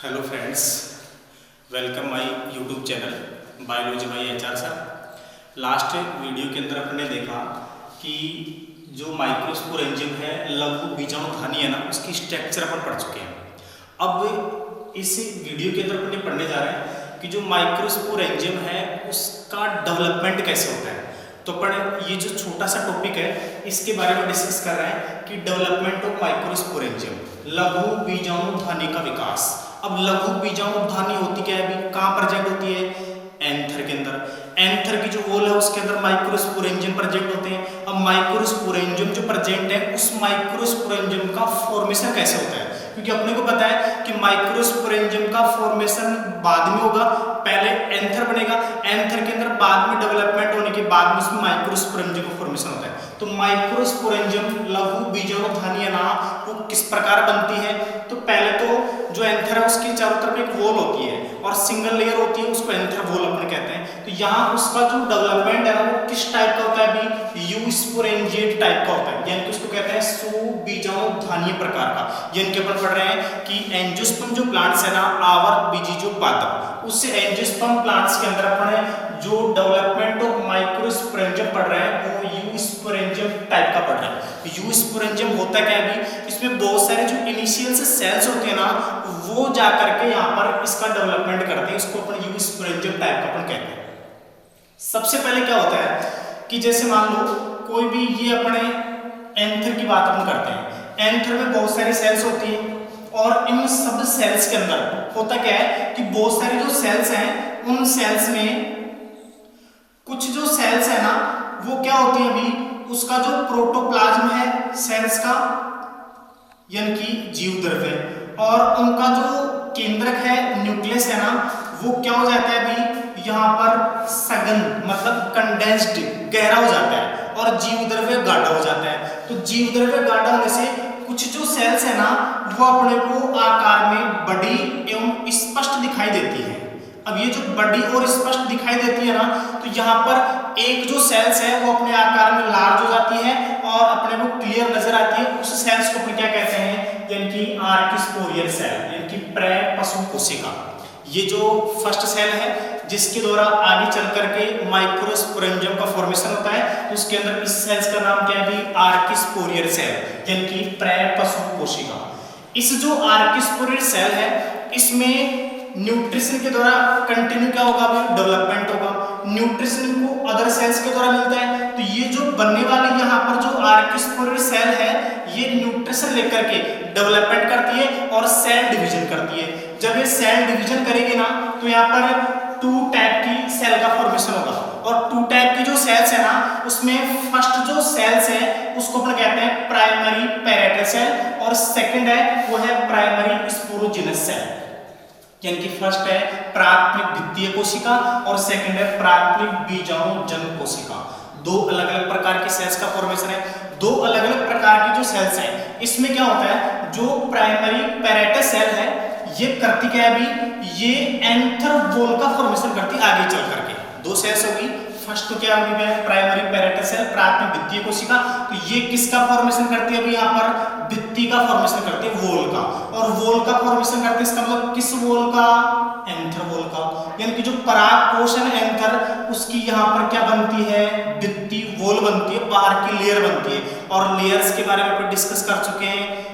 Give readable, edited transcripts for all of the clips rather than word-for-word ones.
Hello friends, welcome my YouTube channel biology by HR sir. Last video के अंदर अपने देखा कि जो माइक्रोस्पोर एंजाइम है लघु बीजाणुधानी है ना, उसकी स्ट्रक्चर अपन पढ़ चुके हैं। अब इस वीडियो के अंदर अपने पढ़ने जा रहे हैं कि जो माइक्रोस्पोर एंजाइम है उसका डेवलपमेंट कैसे होता है। तो अपन ये जो छोटा सा टॉपिक है इसके बारे में डिस्कस कर रहे हैं कि डेवलपमेंट ऑफ माइक्रोस्पोर एंजाइम, लघु बीजाणुधानी का विकास। अब लघु बीजाणुधानी होती क्या है, अभी कहाँ प्रेजेंट होती है? एंथर के अंदर। एंथर की जो वॉल है उसके अंदर माइक्रोस्पोर एंजाइम प्रेजेंट होते हैं। अब माइक्रोस्पोर एंजाइम जो प्रेजेंट है उस माइक्रोस्पोर एंजाइम का फॉर्मेशन कैसे होता है? क्योंकि अपने को पता है कि माइक्रोस्पोर एंजाइम का फॉर्मेशन बाद में होगा, पहले एंथर बनेगा, एंथर के अंदर बाद में डेवलपमेंट होने के बाद में उसमें माइक्रोस्पोर एंजाइम का फॉर्मेशन होता है। तो माइक्रोस्पोर एंजाइम लघु बीजाणुधानी है ना, वो किस प्रकार बनती है? तो पहले तो जो एंथर है उसकी चारों तरफ एक वॉल होती है और सिंगल लेयर होती है, उसको एंथर वॉल अपन कहते हैं। तो यहाँ उसका जो डेवलपमेंट है ना वो किस टाइप का होता है? अभी यूस्पोरेंजिएट टाइप का होता है, यानी कि उसको कहते हैं सुबीजाणुधानी प्रकार का। यानी कि अपन पढ़ रहे हैं कि एंजियोस्पर्म जो प्लांट्स है ना, आवर्त बीजीजोपादप, उससे एंजियोस्पर्म प्लांट्स के अंदर अपन जो डेवलपमेंट ऑफ माइक्रोस्पोरेंजियम पढ़ रहे हैं वो यूस्पोरेंजियम टाइप का पढ़ रहे हैं। यूस्पोरेंजियम होता क्या है? अभी इसमें बहुत सारे जो इनिशियल से सेल्स होते हैं ना, वो जा करके यहाँ पर इसका डेवलपमेंट करते हैं, इसको अपन यूस्पोरेंजियम टाइप का अपन कहते हैं। सबसे पहले क्या होता है कि जैसे मान लो कोई भी, ये अपने एंथर की बात अपन करते हैं। एंथर में बहुत सारी सेल्स होती है और इन सब सेल्स के अंदर होता क्या है कि बहुत सारी जो सेल्स हैं उन सेल्स में कुछ जो सेल्स है ना वो क्या होती है, अभी उसका जो प्रोटोप्लाज्म है सेल्स का, यानी कि जीव द्रव्य, और उनका जो केंद्रक है न्यूक्लियस है ना, वो क्या हो जाता है? अभी यहाँ पर सघन मतलब कंडेंस्ड गहरा हो जाता है और जीव द्रव्य गाढ़ा हो जाता है। तो जीव द्रव्य गाढ़ा होने से कुछ जो सेल्स है ना वो अपने को आकार में बड़ी एवं स्पष्ट दिखाई देती है। अब ये जो बड़ी और स्पष्ट दिखाई देती है ना, तो यहाँ पर एक जो सेल्स है वो अपने आकार में लार्ज हो जाती है और अपने को क्लियर नजर आती है। उस सेल्स को अपन क्या कहते हैं? यानी कि आर्किस्पोरियल सेल, यानी कि प्रे-पशु कोशिका। ये जो फर्स्ट सेल है जिसके द्वारा आगे चल करके माइक्रोस्पोरेंजियम का फॉर्मेशन होता है, तो उसके अंदर इस सेल्स का नाम क्या है? अभी आर्किस्पोरियल सेल, यानी कि प्रे-पशु कोशिका। इस जो आर्किस्पोरियल सेल है इसमें न्यूट्रिशन के द्वारा कंटिन्यू क्या होगा? अभी डेवलपमेंट होगा। न्यूट्रिशन को अदर सेल्स के द्वारा मिलता है, तो ये जो बनने वाली यहाँ पर जो आर्किस्पोरियल सेल है ये न्यूट्रिशन लेकर के डेवलपमेंट करती है और सेल डिवीजन करती है। जब ये सेल डिवीजन करेगी ना तो यहाँ पर 2 टाइप की सेल का फॉर्मेशन होगा और 2 टाइप की जो सेल्स है ना उसमें फर्स्ट जो सेल्स है उसको अपन कहते हैं प्राइमरी पैरेटल सेल और सेकंड है वो है प्राइमरी स्पोरोजिनस सेल। यानी कि फर्स्ट है प्राथमिक भित्तीय कोशिका और सेकंड है प्राथमिक बीजाणुजनक कोशिका। दो अलग अलग प्रकार की सेल्स का फॉर्मेशन है। दो अलग अलग प्रकार की जो सेल्स हैं इसमें क्या होता है, जो प्राइमरी पैरेटल सेल है ये करती क्या है? अभी ये एंथर वॉल का फॉर्मेशन करती है आगे चल करके। दो सेल्स होगी, फर्स्ट तो क्या होगी प्राइमरी पैरेटल सेल प्राथमिक भित्तीय कोशिका, तो ये किसका फॉर्मेशन करती है? अभी यहाँ पर भित्ति का फॉर्मेशन करती है, वॉल का। और वॉल का फॉर्मेशन करती है, इसका मतलब किस वॉल का? एंथर वॉल का। यानी कि जो पराग पोषण एंथर उसकी यहाँ पर क्या बनती है? भित्ति वॉल बनती है, बाहर की लेयर बनती है। और लेयर्स के बारे में अपन डिस्कस कर चुके हैं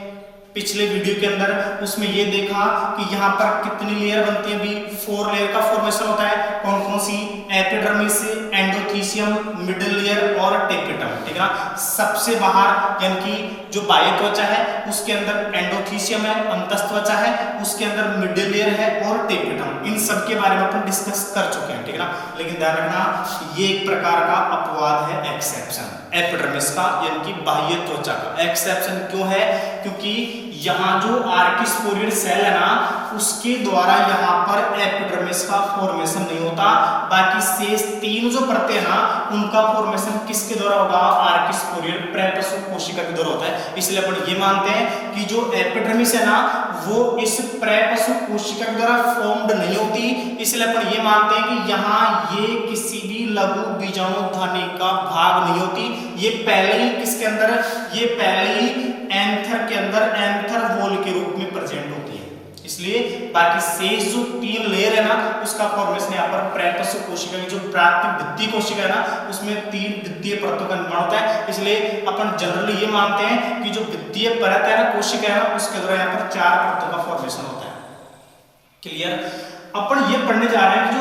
पिछले वीडियो के अंदर। उसमें ये देखा कि यहाँ पर कितनी लेयर बनती है? अभी 4 लेयर का फॉर्मेशन होता है। कौन कौन सी? एपिडर्मिस, एंडोथीसियम, मिडिल लेयर और टेपिटम। ठीक है ना? सबसे बाहर यानी कि जो बाह्य त्वचा है उसके अंदर एंडोथीसियम है, अंतस्थ त्वचा है, उसके अंदर मिडिल लेयर है और टेपिटम। इन सब के बारे में अपन डिस्कस कर चुके हैं। ठीक है ना? लेकिन ध्यान रखना ये एक प्रकार का अपवाद है, एक्सेप्शन एपिडर्मिस का, यानी कि बाह्य त्वचा का। एक्सेप्शन क्यों है? क्योंकि यहाँ जो आर्किस्पोरियल सेल है ना उसके द्वारा यहाँ पर एपिडर्मिस का फॉर्मेशन नहीं होता। बाकी शेष 3 जो परतें हैं ना उनका फॉर्मेशन किसके द्वारा होगा? आर्किस्पोरियल प्रे-पशु कोशिका के द्वारा होता है। इसलिए अपन ये मानते हैं कि जो एपिडर्मिस है ना वो इस प्रे-पशु कोशिका के द्वारा फॉर्म्ड नहीं होती। इसलिए अपन ये मानते हैं कि यहाँ ये किसी भी लघु बीजाणुधानी का भाग नहीं होती। ये पहले ही किसके अंदर? ये पहले ही एंथर के अंदर एंथर वॉल के रूप में प्रेजेंट होती है। इसलिए बाकी शेष जो 3 लेयर है ना उसका फॉर्मेशन यहाँ पर प्रैक्टिस कोशिका की जो प्राथमिक भित्ति कोशिका है ना उसमें 3 भित्तीय परतों का निर्माण होता है। इसलिए अपन जनरली ये मानते हैं कि जो भित्तीय परत है ना कोशिका है ना उसके द्वारा यहाँ पर 4 परतों का फॉर्मेशन होता है। क्लियर। अपन ये पढ़ने जा रहे हैं कि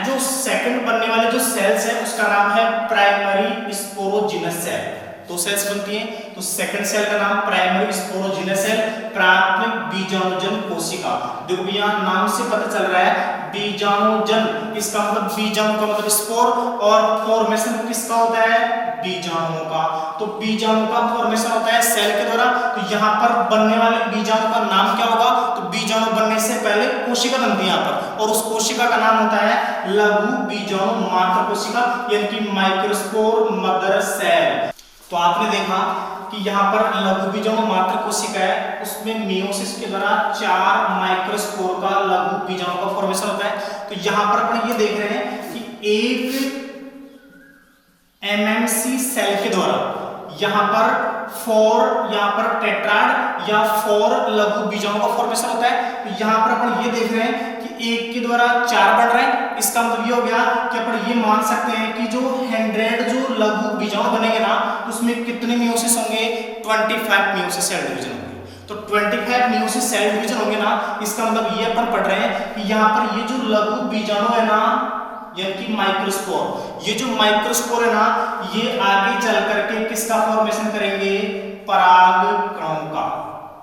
जो सेकंड बनने वाले जो सेल्स है उसका नाम है प्राइमरी स्पोरोजिनस सेल। 2 सेल्स बनती हैं, तो सेकंड सेल का नाम प्राइमरी स्पोरोजिनस सेल, प्राथमिक बीजाणुजन कोशिका। देखो यहाँ नाम से पता चल रहा है बीजाणुजन, इसका मतलब बीजाणु का मतलब स्पोर, और फॉर्मेशन किसका होता है बीजाणुओं का। तो बीजाणु का फॉर्मेशन होता है सेल के द्वारा। तो यहाँ पर बनने वाले बीजाणु का नाम क्या होगा, तो बीजाणु बनने से पहले कोशिका बनती है यहाँ पर, और उस कोशिका का नाम होता है लघु बीजाणु मात्र कोशिका, यानी कि माइक्रोस्पोर मदर सेल। तो आपने देखा कि यहाँ पर लघु बीजाणु मात्र कोशिका है, उसमें मियोसिस के द्वारा 4 माइक्रोस्पोर का लघु बीजाणु का फॉर्मेशन होता है। तो यहाँ पर अपन ये देख रहे हैं कि एक एमएमसी सेल के द्वारा यहाँ पर 4 यहाँ पर टेट्राड या 4 लघु बीजाणु का फॉर्मेशन होता है। तो यहाँ पर अपन ये देख रहे हैं कि एक के द्वारा 4 बन रहे हैं। इसका मतलब ये हो गया कि अपन ये मान सकते हैं कि जो 100 जो लघु बीजाणु बनेंगे ना उसमें कितने मियोसिस होंगे, 25 मियोसिस सेल डिवीजन होंगे। तो 25 मियोसिस सेल डिवीजन होंगे ना, इसका मतलब ये अपन पढ़ रहे हैं कि यहाँ पर ये जो लघु बीजाणु है ना यानी कि माइक्रोस्पोर, ये जो माइक्रोस्पोर है ना ये आगे चल करके किसका फॉर्मेशन करेंगे, परागकणों का,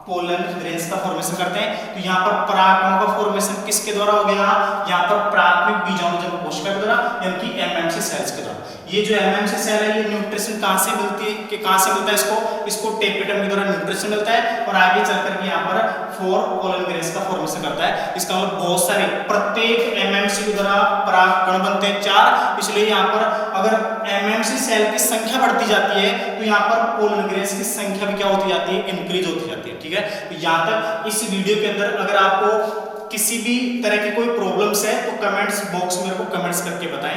पोलन ग्रेन्स का फॉर्मेशन करते हैं। तो यहाँ पर परागकणों का फॉर्मेशन किसके द्वारा हो गया, यहाँ पर प्राथमिक बीजाणुजन कोशिका के द्वारा यानी कि एमएमसी सेल्स के द्वारा। ये जो एमएमसी सेल है ये न्यूट्रिशन कहाँ से मिलती है, कि कहाँ से मिलता है इसको टेपिटम के द्वारा न्यूट्रिशन मिलता है, और आगे चल करके यहाँ पर 4 पोलन ग्रेन्स का फॉर्मेशन करता है। इसका मतलब बहुत सारे प्रत्येक एमएमसी के द्वारा परागकण बनते हैं 4। इसलिए यहाँ पर अगर एमएमसी सेल की संख्या बढ़ती जाती है तो यहाँ पर पोलन ग्रेन्स की संख्या भी क्या होती जाती है, इंक्रीज होती जाती है। ठीक है, तो यहाँ तक इस वीडियो के अंदर अगर आपको किसी भी तरह की कोई प्रॉब्लम्स है तो कमेंट्स बॉक्स में मेरे को कमेंट्स करके बताएं।